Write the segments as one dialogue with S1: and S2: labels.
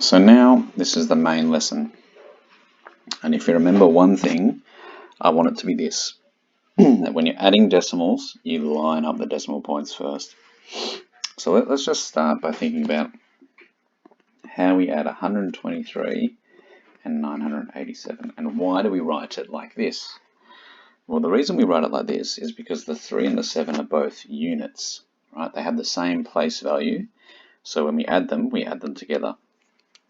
S1: So now this is the main lesson. And if you remember one thing, I want it to be this. That when you're adding decimals, you line up the decimal points first. So let's just start by thinking about how we add 123 and 987. And why do we write it like this? Well, the reason we write it like this is because the 3 and the 7 are both units, right? They have the same place value. So when we add them together.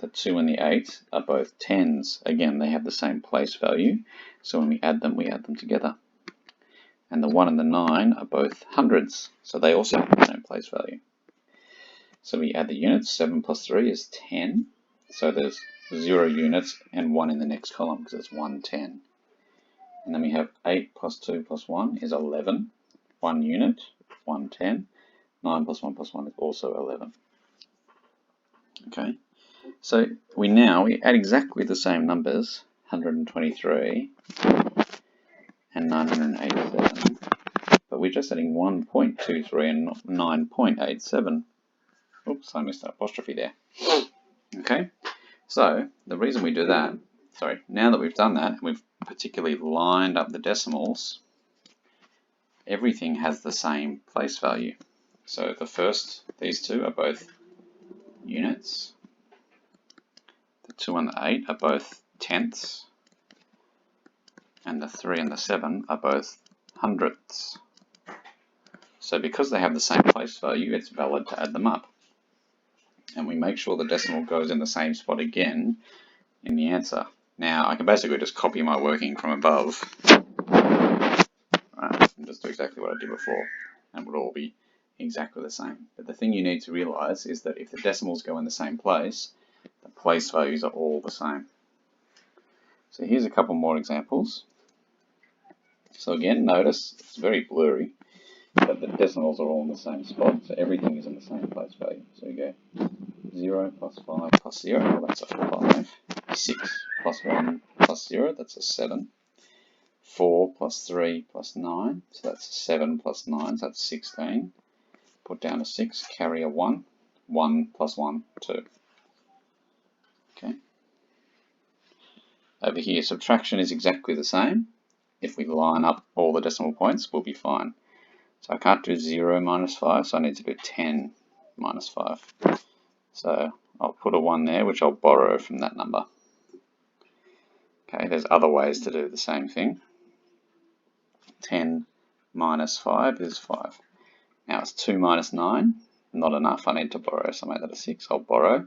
S1: The 2 and the 8 are both tens. Again, they have the same place value. So when we add them together. And the 1 and the 9 are both hundreds. So they also have the same place value. So we add the units. 7 plus 3 is 10. So there's 0 units and 1 in the next column because it's 110. And then we have 8 plus 2 plus 1 is 11. 1 unit, 110. 9 plus 1 plus 1 is also 11. Okay. So we add exactly the same numbers, 123 and 987, but we're just adding 1.23 and 9.87. Oops, I missed an apostrophe there. Okay, so the reason we do that, now that we've done that, and we've particularly lined up the decimals, everything has the same place value. So these two are both units. 2 and the 8 are both tenths, and the 3 and the 7 are both hundredths. So because they have the same place value, it's valid to add them up. And we make sure the decimal goes in the same spot again in the answer. Now, I can basically just copy my working from above, right, and just do exactly what I did before, and it would all be exactly the same. But the thing you need to realize is that if the decimals go in the same place, the place values are all the same. So here's a couple more examples. So again, notice it's very blurry, but the decimals are all in the same spot, so everything is in the same place value. So we go 0 plus 5 plus 0, well, that's a 5. 6 plus 1 plus 0, that's a 7. 4 plus 3 plus 9, so that's 7 plus 9, so that's 16. Put down a 6, carry a 1. 1 plus 1, 2. Okay. Over here, subtraction is exactly the same. If we line up all the decimal points, we'll be fine. So I can't do 0 minus 5, so I need to do 10 minus 5. So I'll put a 1 there, which I'll borrow from that number. Okay, there's other ways to do the same thing. 10 minus 5 is 5. Now it's 2 minus 9, not enough, I need to borrow, so I make that a 6, I'll borrow.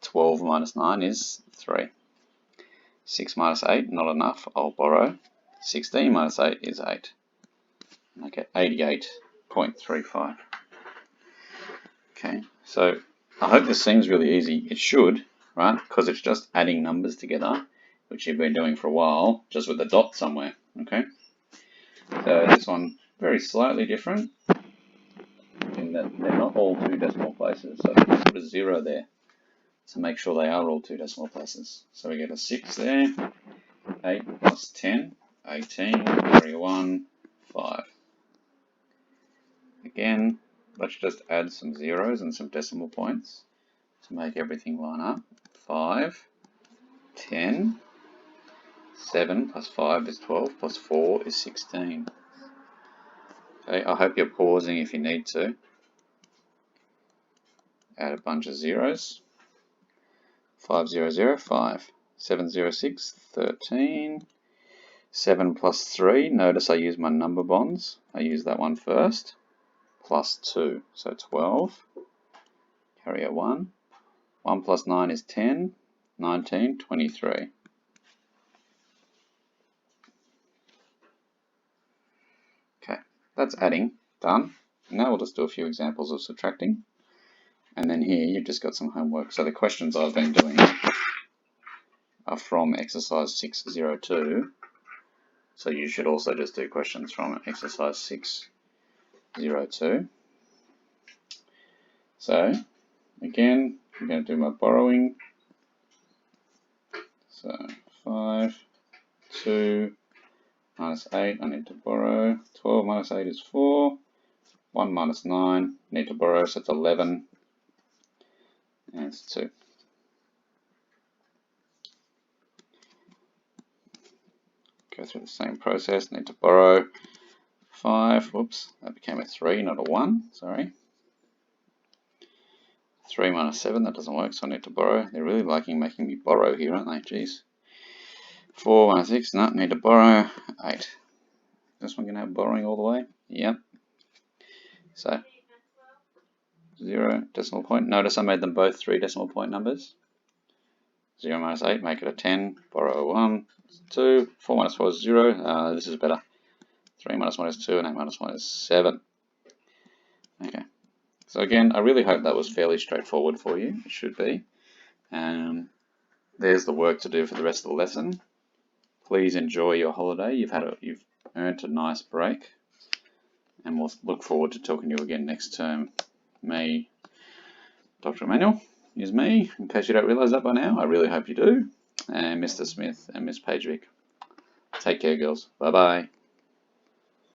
S1: 12 minus 9 is 3. 6 minus 8, not enough, I'll borrow. 16 minus 8 is 8. And I get 88.35. Okay, so I hope this seems really easy. It should, right? Because it's just adding numbers together, which you've been doing for a while, just with a dot somewhere, okay? So this one, very slightly different, in that they're not all 2 decimal places, so we put a 0 there to make sure they are all 2 decimal places. So we get a 6 there, 8 plus 10, 18, carry 1, 5. Again, let's just add some zeros and some decimal points to make everything line up. 5, 10, 7 plus 5 is 12, plus 4 is 16. Okay, I hope you're pausing if you need to. Add a bunch of zeros. 5, 0, 0, 5. 7, 0, 6, 13. 7 plus 3, notice I use my number bonds. I use that one first. Plus 2, so 12. Carry a 1. 1 plus 9 is 10. 19, 23. Okay, that's adding, done. Now we'll just do a few examples of subtracting. And then here you've just got some homework. So the questions I've been doing are from exercise 602. So you should also just do questions from exercise 602. So again, I'm going to do my borrowing. So 5, 2, minus 8, I need to borrow. 12 minus 8 is 4. 1 minus 9, need to borrow, so it's 11. And it's 2. Go through the same process. Need to borrow 5. Whoops, that became a 3, not a 1. Sorry. 3 minus 7, that doesn't work, so I need to borrow. They're really liking making me borrow here, aren't they? Jeez. 4 minus 6, no, need to borrow. 8. This one going to have borrowing all the way? Yep. So, 0 decimal point. Notice I made them both 3 decimal point numbers. 0 minus 8, make it a 10. Borrow a 1. 2. 4 minus 4 is 0. This is better. 3 minus 1 is 2, and 8 minus 1 is 7. Okay. So again, I really hope that was fairly straightforward for you. It should be. There's the work to do for the rest of the lesson. Please enjoy your holiday. You've earned a nice break, and we'll look forward to talking to you again next term. Me, Dr. Emanuel, is me, in case you don't realise that by now. I really hope you do. And Mr. Smith and Miss Pagevick. Take care, girls. Bye-bye.